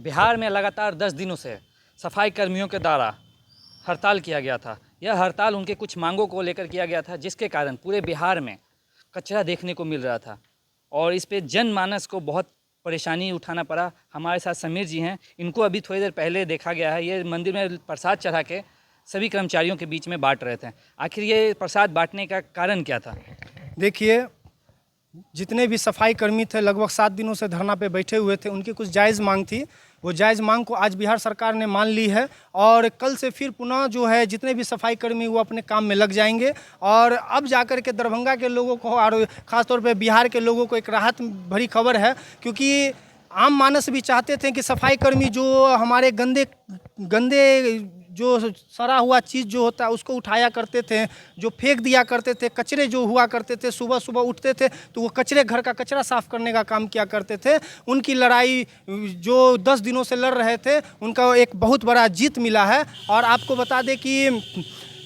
बिहार में लगातार 10 दिनों से सफाई कर्मियों के द्वारा हड़ताल किया गया था। यह हड़ताल उनके कुछ मांगों को लेकर किया गया था, जिसके कारण पूरे बिहार में कचरा देखने को मिल रहा था और इस पे जनमानस को बहुत परेशानी उठाना पड़ा। हमारे साथ समीर जी हैं, इनको अभी थोड़ी देर पहले देखा गया है, ये मंदिर में प्रसाद चढ़ा के सभी कर्मचारियों के बीच में बांट रहे थे। आखिर ये प्रसाद बांटने का कारण क्या था? देखिए, जितने भी सफाई कर्मी थे लगभग 7 दिनों से धरना पे बैठे हुए थे। उनकी कुछ जायज़ मांग थी, वो जायज़ मांग को आज बिहार सरकार ने मान ली है और कल से फिर पुनः जो है जितने भी सफाई कर्मी वो अपने काम में लग जाएंगे और अब जाकर के दरभंगा के लोगों को और ख़ासतौर पे बिहार के लोगों को एक राहत भरी खबर है, क्योंकि आम मानस भी चाहते थे कि सफाई कर्मी जो हमारे गंदे जो सड़ा हुआ चीज़ जो होता है उसको उठाया करते थे, जो फेंक दिया करते थे, कचरे जो हुआ करते थे, सुबह सुबह उठते थे तो वो कचरे घर का कचरा साफ़ करने का काम किया करते थे। उनकी लड़ाई जो 10 दिनों से लड़ रहे थे, उनका एक बहुत बड़ा जीत मिला है। और आपको बता दें कि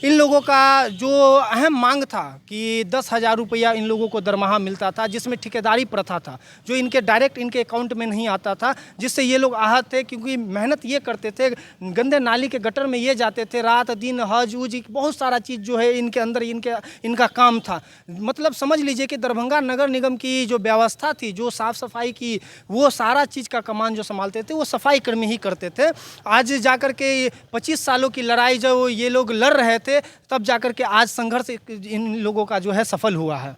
इन लोगों का जो अहम मांग था कि 10,000 रुपया इन लोगों को दरमाहा मिलता था, जिसमें ठेकेदारी प्रथा था जो इनके डायरेक्ट इनके अकाउंट में नहीं आता था, जिससे ये लोग आहत थे, क्योंकि मेहनत ये करते थे, गंदे नाली के गटर में ये जाते थे, रात दिन हज उज बहुत सारा चीज़ जो है इनके अंदर इनका काम था। मतलब समझ लीजिए कि दरभंगा नगर निगम की जो व्यवस्था थी, जो साफ़ सफाई की, वो सारा चीज़ का कमान जो संभालते थे वो सफाई कर्मी ही करते थे। आज जाकर के 25 सालों की लड़ाई जो ये लोग लड़ रहे थे, तब जाकर के आज संघर्ष इन लोगों का जो है सफल हुआ है।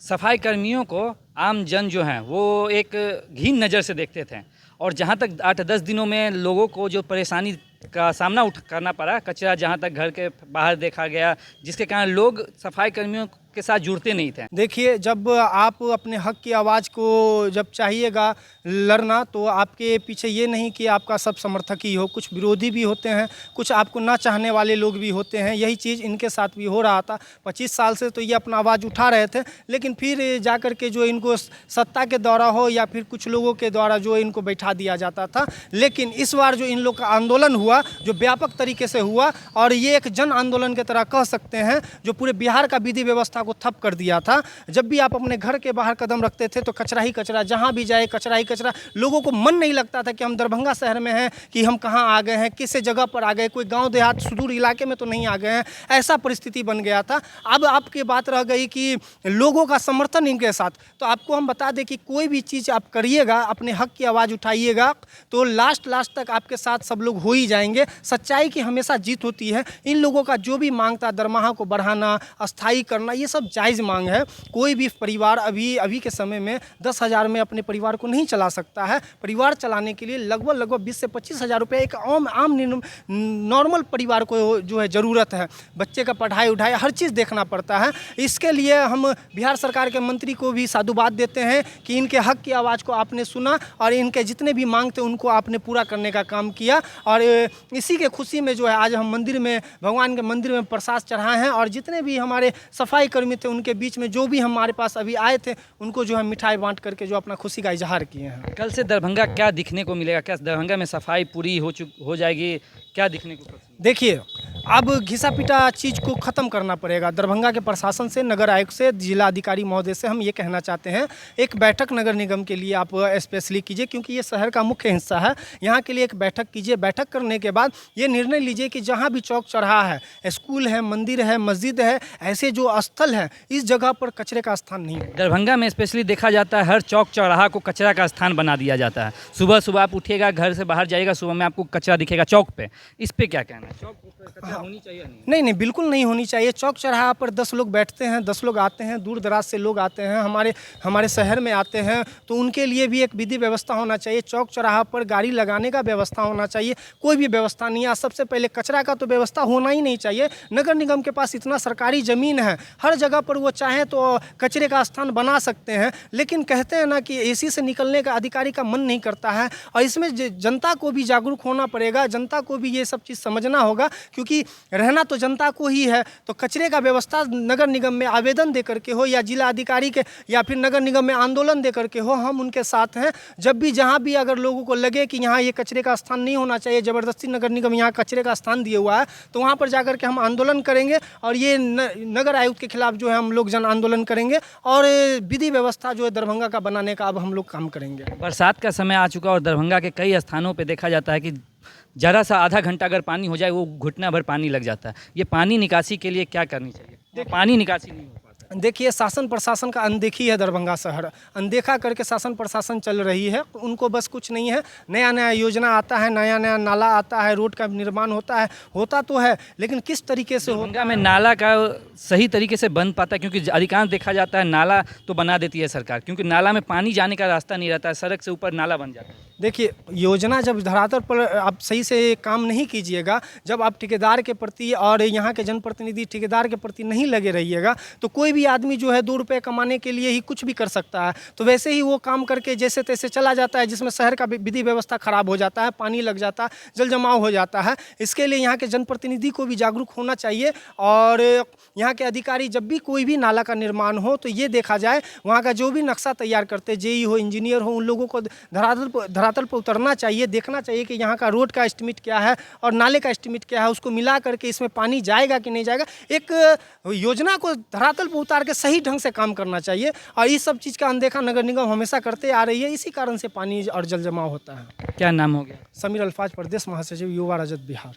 सफाई कर्मियों को आम जन जो हैं वो एक घिन नज़र से देखते थे और जहाँ तक 8-10 दिनों में लोगों को जो परेशानी का सामना करना पड़ा, कचरा जहाँ तक घर के बाहर देखा गया, जिसके कारण लोग सफाई कर्मियों के साथ जुड़ते नहीं थे। देखिए, जब आप अपने हक की आवाज़ को जब चाहिएगा लड़ना, तो आपके पीछे ये नहीं कि आपका सब समर्थक ही हो, कुछ विरोधी भी होते हैं, कुछ आपको ना चाहने वाले लोग भी होते हैं। यही चीज़ इनके साथ भी हो रहा था। 25 साल से तो ये अपना आवाज़ उठा रहे थे, लेकिन फिर जाकर के जो इनको सत्ता के द्वारा हो या फिर कुछ लोगों के द्वारा जो इनको बैठा दिया जाता था। लेकिन इस बार जो इन लोग का आंदोलन हुआ, जो व्यापक तरीके से हुआ और ये एक जन आंदोलन की तरह कह सकते हैं, जो पूरे बिहार का विधि व्यवस्था को ठप कर दिया था। जब भी आप अपने घर के बाहर कदम रखते थे तो कचरा ही कचरा, जहां भी जाए कचरा ही कचरा। लोगों को मन नहीं लगता था कि हम दरभंगा शहर में हैं, कि हम कहां आ गए हैं, किस जगह पर आ गए, कोई गांव देहात सुदूर इलाके में तो नहीं आ गए हैं। ऐसा परिस्थिति बन गया था। अब आपकी बात रह गई कि लोगों का समर्थन इनके साथ, तो आपको हम बता दें कि कोई भी चीज़ आप करिएगा, अपने हक की आवाज़ उठाइएगा, तो लास्ट तक आपके साथ सब लोग हो ही जाएंगे। सच्चाई की हमेशा जीत होती है। इन लोगों का जो भी मांग था, दरमाहा को बढ़ाना, अस्थायी करना, ये सब जायज़ मांग है। कोई भी परिवार अभी के समय में 10,000 में अपने परिवार को नहीं चला सकता है। परिवार चलाने के लिए लगभग 20 से 25,000 रुपये एक आम नॉर्मल परिवार को जो है ज़रूरत है। बच्चे का पढ़ाई उढ़ाई हर चीज़ देखना पड़ता है। इसके लिए हम बिहार सरकार के मंत्री को भी साधुवाद देते हैं कि इनके हक की आवाज़ को आपने सुना और इनके जितने भी मांग थे उनको आपने पूरा करने का काम किया। और इसी के खुशी में जो है आज हम मंदिर में, भगवान के मंदिर में प्रसाद चढ़ाए हैं और जितने भी हमारे सफाई कर्मी थे उनके बीच में जो भी हमारे पास अभी आए थे उनको जो है मिठाई बांट करके जो अपना खुशी का इजहार किए हैं। कल से दरभंगा क्या दिखने को मिलेगा? क्या दरभंगा में सफाई पूरी हो जाएगी? क्या दिखने को? देखिए, अब घिसा पिटा चीज़ को ख़त्म करना पड़ेगा। दरभंगा के प्रशासन से, नगर आयुक्त से, जिला अधिकारी महोदय से हम ये कहना चाहते हैं, एक बैठक नगर निगम के लिए आप स्पेशली कीजिए, क्योंकि ये शहर का मुख्य हिस्सा है। यहाँ के लिए एक बैठक कीजिए। बैठक करने के बाद ये निर्णय लीजिए कि जहाँ भी चौक चौराहा है, स्कूल है, मंदिर है, मस्जिद है, ऐसे जो स्थल है, इस जगह पर कचरे का स्थान नहीं है। दरभंगा में स्पेशली देखा जाता है, हर चौक चौराहा को कचरा का स्थान बना दिया जाता है। सुबह सुबह आप उठिएगा, घर से बाहर जाइएगा, सुबह में आपको कचरा दिखेगा चौक पे। इस पे क्या कहना है? चौक पे कचरा होनी चाहिए? नहीं, बिल्कुल नहीं होनी चाहिए। चौक चौराहा पर 10 लोग बैठते हैं, 10 लोग आते हैं, दूर दराज से लोग आते हैं, हमारे शहर में आते हैं, तो उनके लिए भी एक विधि व्यवस्था होना चाहिए। चौक चौराहा पर गाड़ी लगाने का व्यवस्था होना चाहिए। कोई भी व्यवस्था नहीं है। सबसे पहले कचरा का तो व्यवस्था होना ही नहीं चाहिए। नगर निगम के पास इतना सरकारी ज़मीन है, हर जगह पर वो चाहें तो कचरे का स्थान बना सकते हैं। लेकिन कहते हैं ना कि एसी से निकलने का अधिकारी का मन नहीं करता है। और इसमें जनता को भी जागरूक होना पड़ेगा, जनता को भी ये सब चीज़ समझना होगा, क्योंकि रहना तो जनता को ही है, तो कचरे का व्यवस्था नगर निगम में आवेदन दे करके हो या जिला अधिकारी के या फिर नगर निगम में आंदोलन दे करके हो, हम उनके साथ हैं। जब भी जहाँ भी अगर लोगों को लगे कि यहाँ ये कचरे का स्थान नहीं होना चाहिए, ज़बरदस्ती नगर निगम यहाँ कचरे का स्थान दिया हुआ है, तो वहाँ पर जाकर के हम आंदोलन करेंगे और ये नगर आयुक्त के खिलाफ जो है हम लोग जन आंदोलन करेंगे और विधि व्यवस्था जो है दरभंगा का बनाने का अब हम लोग काम करेंगे। बरसात का समय आ चुका और दरभंगा के कई स्थानों पे देखा जाता है कि ज़रा सा आधा घंटा अगर पानी हो जाए वो घुटना भर पानी लग जाता है। ये पानी निकासी के लिए क्या करनी चाहिए? पानी निकासी नहीं हो पाता। देखिए, शासन प्रशासन का अनदेखी है दरभंगा शहर, अनदेखा करके शासन प्रशासन चल रही है। उनको बस कुछ नहीं है, नया नया योजना आता है, नया नया नाला आता है, रोड का निर्माण होता तो है, लेकिन किस तरीके से दरभंगा में नाला का सही तरीके से बन पाता है? क्योंकि अधिकांश देखा जाता है नाला तो बना देती है सरकार, क्योंकि नाला में पानी जाने का रास्ता नहीं रहता है, सड़क से ऊपर नाला बन जाता है। देखिए, योजना जब धरातल पर आप सही से काम नहीं कीजिएगा, जब आप ठेकेदार के प्रति और यहाँ के जनप्रतिनिधि ठेकेदार के प्रति नहीं लगे रहिएगा, तो कोई भी आदमी जो है 2 रुपये कमाने के लिए ही कुछ भी कर सकता है। तो वैसे ही वो काम करके जैसे तैसे चला जाता है, जिसमें शहर का विधि व्यवस्था खराब हो जाता है, पानी लग जाता है, जल जमाव हो जाता है। इसके लिए यहाँ के जनप्रतिनिधि को भी जागरूक होना चाहिए और यहाँ के अधिकारी जब भी कोई भी नाला का निर्माण हो तो ये देखा जाए, वहाँ का जो भी नक्शा तैयार करते, जेई हो, इंजीनियर हो, उन लोगों को धरातल पर उतरना चाहिए, देखना चाहिए कि यहाँ का रोड का एस्टिमेट क्या है और नाले का एस्टिमेट क्या है, उसको मिला करके इसमें पानी जाएगा कि नहीं जाएगा। एक योजना को धरातल पर उतार के सही ढंग से काम करना चाहिए और इस सब चीज़ का अनदेखा नगर निगम हमेशा करते आ रही है। इसी कारण से पानी और जल जमाव होता है। क्या नाम हो गया? समीर अल्फाज, प्रदेश महासचिव, युवा राजद, बिहार।